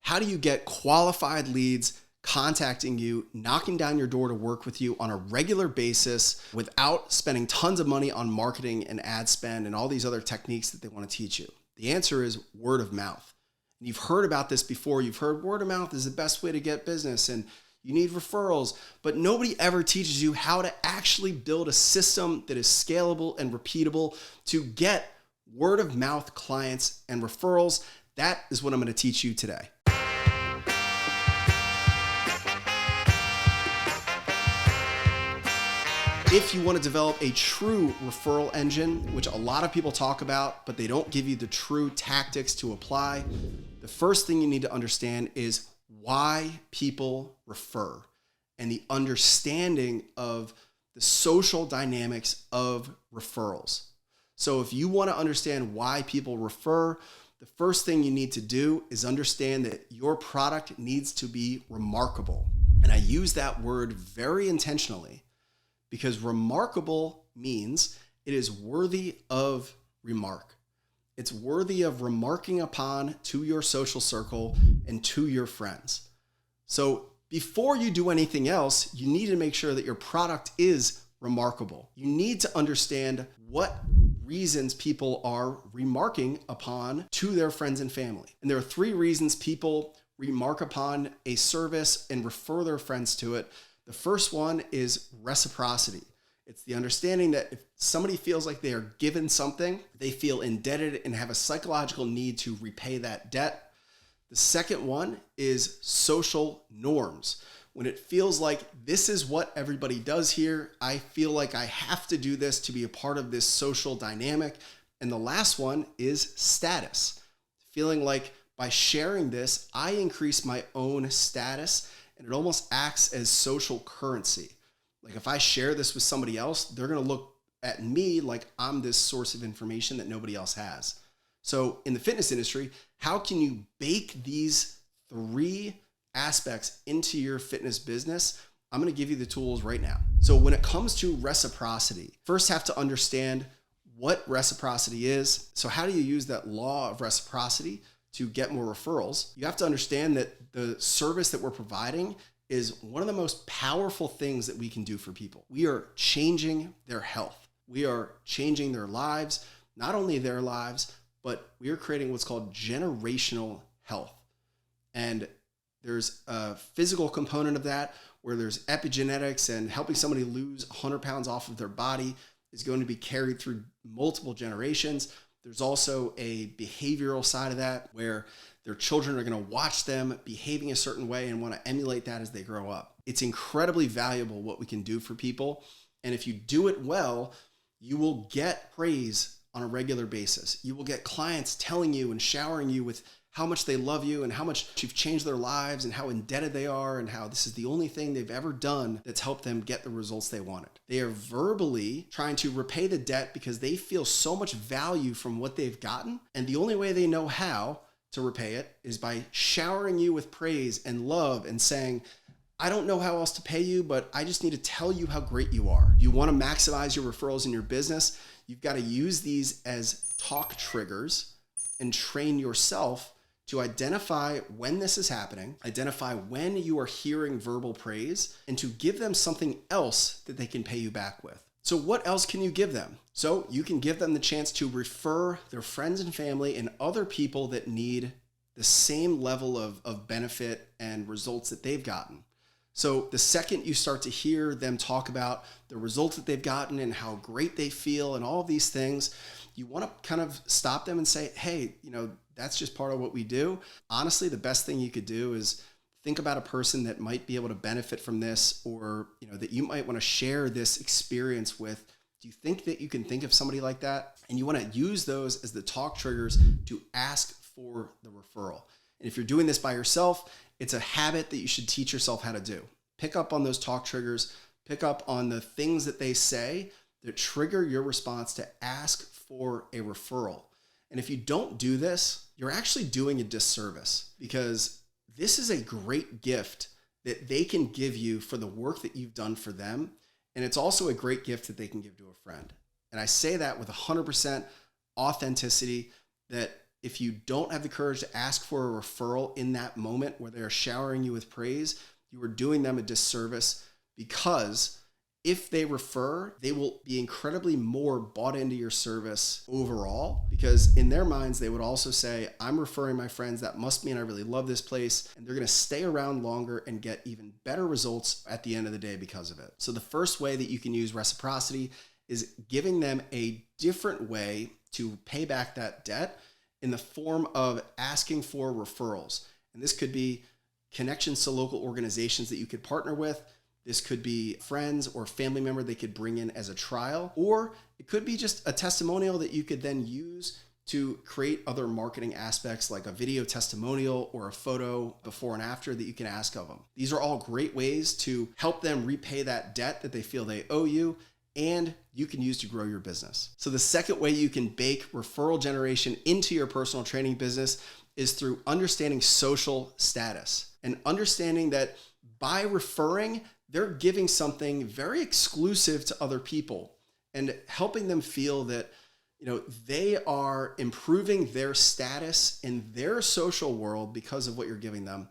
How do you get qualified leads contacting you, knocking down your door to work with you on a regular basis without spending tons of money on marketing and ad spend and all these other techniques that they want to teach you? The answer is word of mouth. And you've heard about this before. You've heard word of mouth is the best way to get business and you need referrals, but nobody ever teaches you how to actually build a system that is scalable and repeatable to get word of mouth clients and referrals. That is what I'm going to teach you today. If you want to develop a true referral engine, which a lot of people talk about, but they don't give you the true tactics to apply, the first thing you need to understand is why people refer and the understanding of the social dynamics of referrals. So if you want to understand why people refer, the first thing you need to do is understand that your product needs to be remarkable. And I use that word very intentionally because remarkable means it is worthy of remark. It's worthy of remarking upon to your social circle and to your friends. So before you do anything else, you need to make sure that your product is remarkable. You need to understand what reasons people are remarking upon to their friends and family. And there are 3 reasons people remark upon a service and refer their friends to it. The first one is reciprocity. It's the understanding that if somebody feels like they are given something, they feel indebted and have a psychological need to repay that debt. The second one is social norms. When it feels like this is what everybody does here, I feel like I have to do this to be a part of this social dynamic. And the last one is status. Feeling like by sharing this, I increase my own status and it almost acts as social currency. Like if I share this with somebody else, they're going to look at me like I'm this source of information that nobody else has. So in the fitness industry, how can you bake these 3 aspects into your fitness business? I'm going to give you the tools right now. So when it comes to reciprocity, first have to understand what reciprocity is. So how do you use that law of reciprocity to get more referrals? You have to understand that the service that we're providing is one of the most powerful things that we can do for people. We are changing their health. We are changing their lives, not only their lives, but we are creating what's called generational health. And there's a physical component of that where there's epigenetics, and helping somebody lose 100 pounds off of their body is going to be carried through multiple generations. There's also a behavioral side of that where their children are going to watch them behaving a certain way and want to emulate that as they grow up. It's incredibly valuable what we can do for people. And if you do it well, you will get praise on a regular basis. You will get clients telling you and showering you with how much they love you and how much you've changed their lives and how indebted they are and how this is the only thing they've ever done that's helped them get the results they wanted. They are verbally trying to repay the debt because they feel so much value from what they've gotten. And the only way they know how to repay it is by showering you with praise and love and saying, I don't know how else to pay you, but I just need to tell you how great you are. You want to maximize your referrals in your business, you've got to use these as talk triggers and train yourself to identify when this is happening, identify when you are hearing verbal praise, and to give them something else that they can pay you back with. So what else can you give them? So you can give them the chance to refer their friends and family and other people that need the same level of benefit and results that they've gotten. So the second you start to hear them talk about the results that they've gotten and how great they feel and all of these things, you want to kind of stop them and say, hey, that's just part of what we do. Honestly, the best thing you could do is think about a person that might be able to benefit from this, or that you might want to share this experience with. Do you think that you can think of somebody like that? And you want to use those as the talk triggers to ask for the referral. And if you're doing this by yourself, it's a habit that you should teach yourself how to do. Pick up on those talk triggers, pick up on the things that they say that trigger your response to ask for a referral. And if you don't do this, you're actually doing a disservice, because this is a great gift that they can give you for the work that you've done for them. And it's also a great gift that they can give to a friend. And I say that with 100% authenticity, that if you don't have the courage to ask for a referral in that moment where they're showering you with praise, you are doing them a disservice, because if they refer, they will be incredibly more bought into your service overall, because in their minds, they would also say, I'm referring my friends. That must mean I really love this place. And they're going to stay around longer and get even better results at the end of the day because of it. So the first way that you can use reciprocity is giving them a different way to pay back that debt in the form of asking for referrals. And this could be connections to local organizations that you could partner with. This could be friends or family member they could bring in as a trial, or it could be just a testimonial that you could then use to create other marketing aspects like a video testimonial or a photo before and after that you can ask of them. These are all great ways to help them repay that debt that they feel they owe you, and you can use to grow your business. So the second way you can bake referral generation into your personal training business is through understanding social status and understanding that by referring, they're giving something very exclusive to other people and helping them feel that, they are improving their status in their social world because of what you're giving them.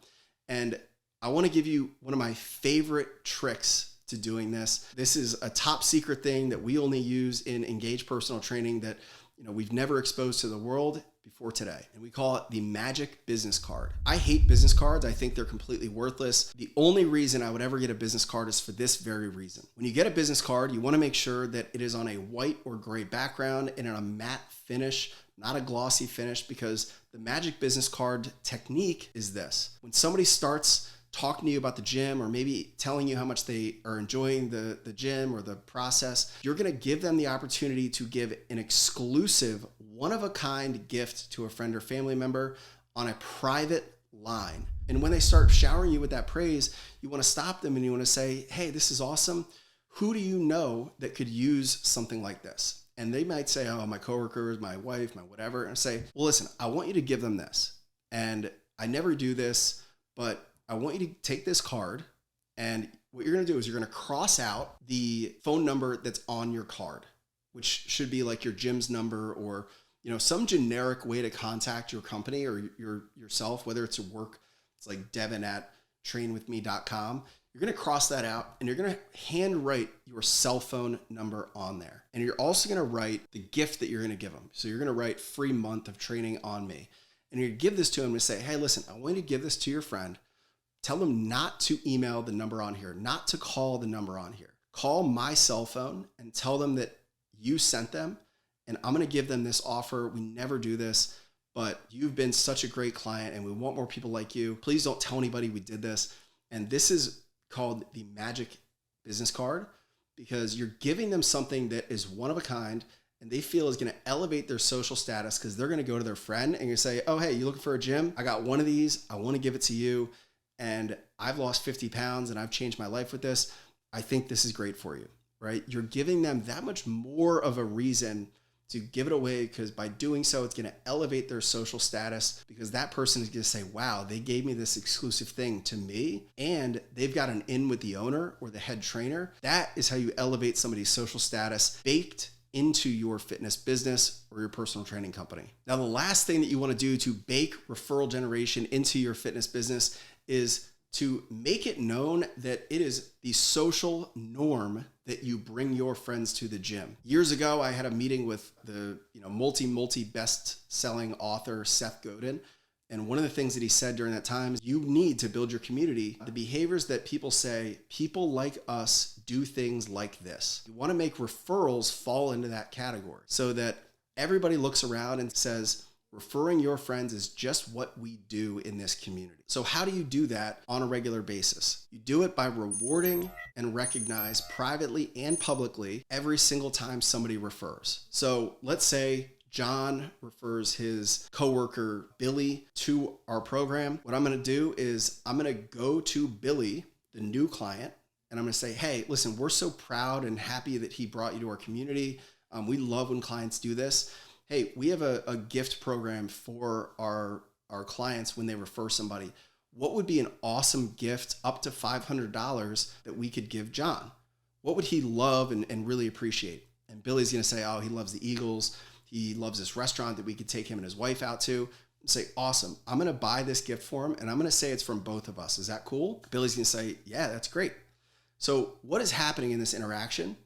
And I want to give you one of my favorite tricks to doing this. This is a top secret thing that we only use in Engage Personal Training that we've never exposed to the world before today. And we call it the magic business card. I hate business cards. I think they're completely worthless. The only reason I would ever get a business card is for this very reason. When you get a business card, you want to make sure that it is on a white or gray background and in a matte finish, not a glossy finish, because the magic business card technique is this. When somebody starts talking to you about the gym, or maybe telling you how much they are enjoying the gym or the process, you're going to give them the opportunity to give an exclusive, one-of-a-kind gift to a friend or family member on a private line. And when they start showering you with that praise, you want to stop them and you want to say, hey, this is awesome. Who do you know that could use something like this? And they might say, oh, my coworkers, my wife, my whatever. And I say, well, listen, I want you to give them this. And I never do this, but I want you to take this card, and what you're going to do is you're going to cross out the phone number that's on your card, which should be like your gym's number or some generic way to contact your company or yourself, whether it's your work. It's like devin@trainwithme.com. You're going to cross that out, and you're going to handwrite your cell phone number on there. And you're also going to write the gift that you're going to give them. So you're going to write free month of training on me. And you're going to give this to them and say, hey, listen, I want you to give this to your friend. Tell them not to email the number on here, not to call the number on here. Call my cell phone and tell them that you sent them, and I'm going to give them this offer. We never do this, but you've been such a great client and we want more people like you. Please don't tell anybody we did this. And this is called the magic business card, because you're giving them something that is one of a kind and they feel is going to elevate their social status, because they're going to go to their friend and you say, oh, hey, you looking for a gym? I got one of these. I want to give it to you. And I've lost 50 pounds and I've changed my life with this. I think this is great for you, right? You're giving them that much more of a reason to give it away, because by doing so, it's going to elevate their social status, because that person is going to say, wow, they gave me this exclusive thing to me and they've got an in with the owner or the head trainer. That is how you elevate somebody's social status baked into your fitness business or your personal training company. Now, the last thing that you want to do to bake referral generation into your fitness business is to make it known that it is the social norm that you bring your friends to the gym. Years ago, I had a meeting with the multi best-selling author Seth Godin. And one of the things that he said during that time is you need to build your community. The behaviors that people say, people like us do things like this. You want to make referrals fall into that category so that everybody looks around and says, referring your friends is just what we do in this community. So how do you do that on a regular basis? You do it by rewarding and recognize privately and publicly every single time somebody refers. So let's say John refers his coworker Billy to our program. What I'm going to do is I'm going to go to Billy, the new client, and I'm going to say, hey, listen, we're so proud and happy that he brought you to our community. We love when clients do this. Hey, we have a gift program for our clients when they refer somebody. What would be an awesome gift up to $500 that we could give John? What would he love and really appreciate? And Billy's going to say, oh, he loves the Eagles. he loves this restaurant that we could take him and his wife out to. And say, awesome, I'm going to buy this gift for him and I'm going to say it's from both of us. Is that cool? Billy's going to say, yeah, that's great. So what is happening in this interaction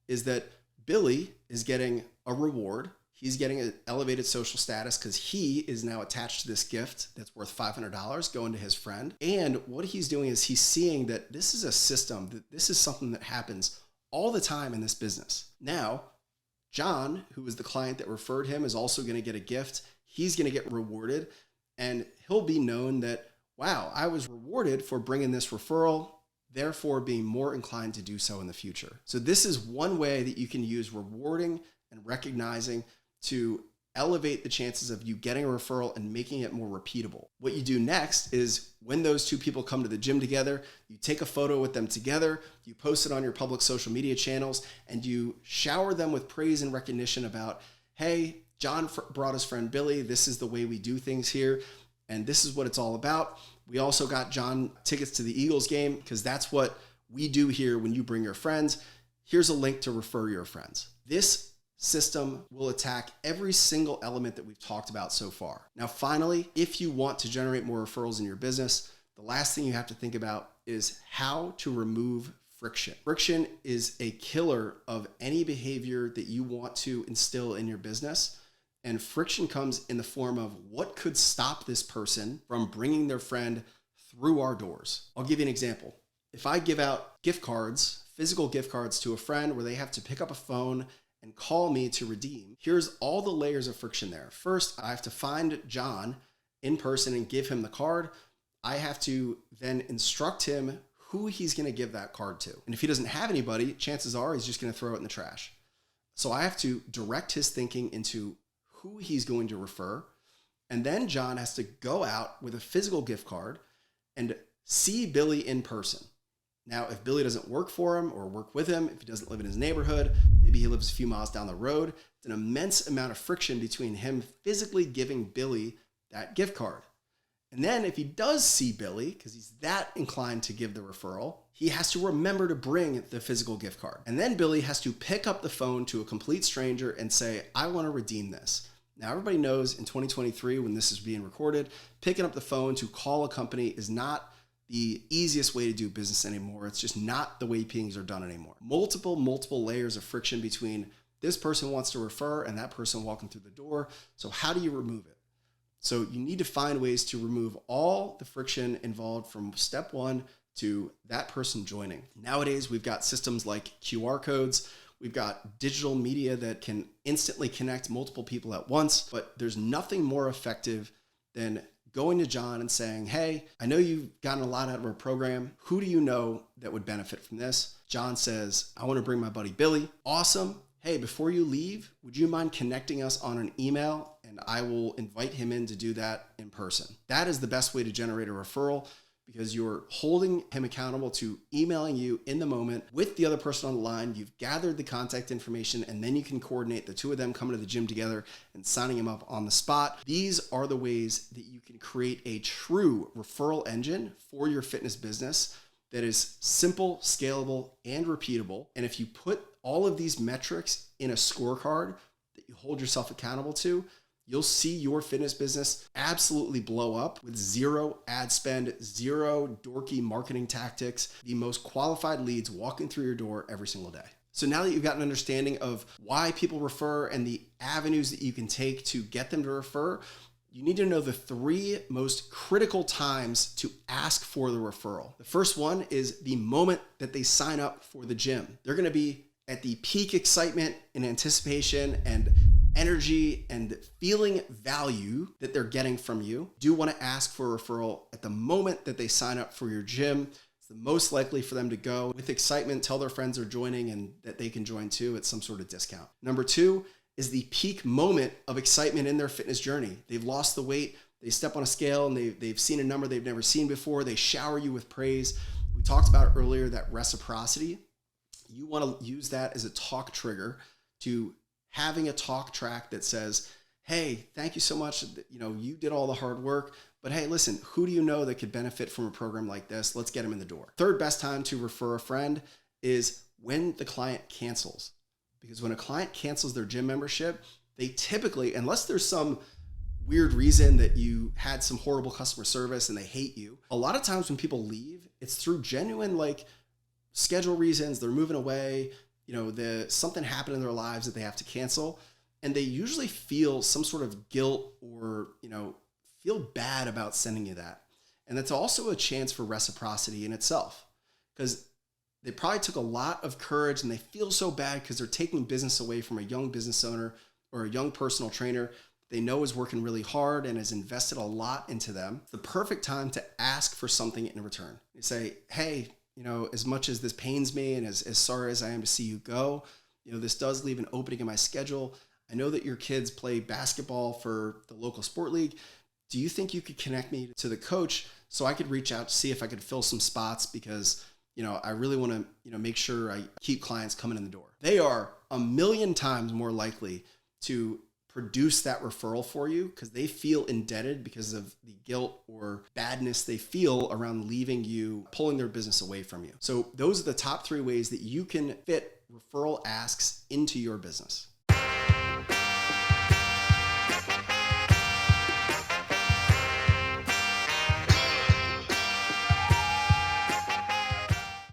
is that Billy is getting a reward. He's getting an elevated social status because he is now attached to this gift that's worth $500 going to his friend. And what he's doing is he's seeing that this is a system, that this is something that happens all the time in this business. Now, John, who is the client that referred him, is also going to get a gift. He's going to get rewarded and he'll be known that, wow, I was rewarded for bringing this referral, therefore being more inclined to do so in the future. So this is one way that you can use rewarding and recognizing to elevate the chances of you getting a referral and making it more repeatable. What you do next is when those two people come to the gym together, you take a photo with them together, you post it on your public social media channels, and you shower them with praise and recognition about, hey, John brought his friend Billy. This is the way we do things here, and this is what it's all about. We also got John tickets to the Eagles game because that's what we do here when you bring your friends. Here's a link to refer your friends. This system will attack every single element that we've talked about so far. Now, finally, if you want to generate more referrals in your business, the last thing you have to think about is how to remove friction. Friction is a killer of any behavior that you want to instill in your business. And friction comes in the form of what could stop this person from bringing their friend through our doors. I'll give you an example. If I give out gift cards, physical gift cards to a friend where they have to pick up a phone and call me to redeem, here's all the layers of friction there. First, I have to find John in person and give him the card. I have to then instruct him who he's going to give that card to. And if he doesn't have anybody, chances are he's just going to throw it in the trash. So I have to direct his thinking into who he's going to refer. And then John has to go out with a physical gift card and see Billy in person. Now, if Billy doesn't work for him or work with him, if he doesn't live in his neighborhood, maybe he lives a few miles down the road, it's an immense amount of friction between him physically giving Billy that gift card. And then if he does see Billy, because he's that inclined to give the referral, he has to remember to bring the physical gift card. And then Billy has to pick up the phone to a complete stranger and say, I want to redeem this. Now, everybody knows in 2023, when this is being recorded, picking up the phone to call a company is not the easiest way to do business anymore. It's just not the way things are done anymore. Multiple layers of friction between this person wants to refer and that person walking through the door. So how do you remove it? So you need to find ways to remove all the friction involved from step one to that person joining. Nowadays, we've got systems like QR codes. We've got digital media that can instantly connect multiple people at once, but there's nothing more effective than going to John and saying, hey, I know you've gotten a lot out of our program. Who do you know that would benefit from this? John says, I want to bring my buddy Billy. Awesome. Hey, before you leave, would you mind connecting us on an email? And I will invite him in to do that in person. That is the best way to generate a referral because you're holding him accountable to emailing you in the moment with the other person on the line. You've gathered the contact information, and then you can coordinate the two of them coming to the gym together and signing him up on the spot. These are the ways that you can create a true referral engine for your fitness business that is simple, scalable, and repeatable. And if you put all of these metrics in a scorecard that you hold yourself accountable to, you'll see your fitness business absolutely blow up with zero ad spend, zero dorky marketing tactics, the most qualified leads walking through your door every single day. So now that you've got an understanding of why people refer and the avenues that you can take to get them to refer, you need to know the three most critical times to ask for the referral. The first one is the moment that they sign up for the gym. They're going to be at the peak excitement and anticipation and energy and feeling value that they're getting from you. Do want to ask for a referral at the moment that they sign up for your gym. It's the most likely for them to go with excitement, tell their friends are joining and that they can join too at some sort of discount. Number two is the peak moment of excitement in their fitness journey. They've lost the weight, they step on a scale and they've seen a number they've never seen before. They shower you with praise. We talked about earlier that reciprocity. You want to use that as a talk trigger to having a talk track that says, hey, thank you so much. You did all the hard work, but hey, listen, who do you know that could benefit from a program like this? Let's get them in the door. Third best time to refer a friend is when the client cancels. Because when a client cancels their gym membership, they typically, unless there's some weird reason that you had some horrible customer service and they hate you, a lot of times when people leave, it's through genuine like schedule reasons. They're moving away, something happened in their lives that they have to cancel. And they usually feel some sort of guilt or, feel bad about sending you that. And that's also a chance for reciprocity in itself, because they probably took a lot of courage and they feel so bad because they're taking business away from a young business owner or a young personal trainer they know is working really hard and has invested a lot into them. It's the perfect time to ask for something in return. You say, hey, as much as this pains me and as sorry as I am to see you go, this does leave an opening in my schedule. I know that your kids play basketball for the local sport league. Do you think you could connect me to the coach so I could reach out to see if I could fill some spots? Because, I really want to, make sure I keep clients coming in the door. They are a million times more likely to produce that referral for you because they feel indebted because of the guilt or badness they feel around leaving you, pulling their business away from you. So those are the top 3 ways that you can fit referral asks into your business.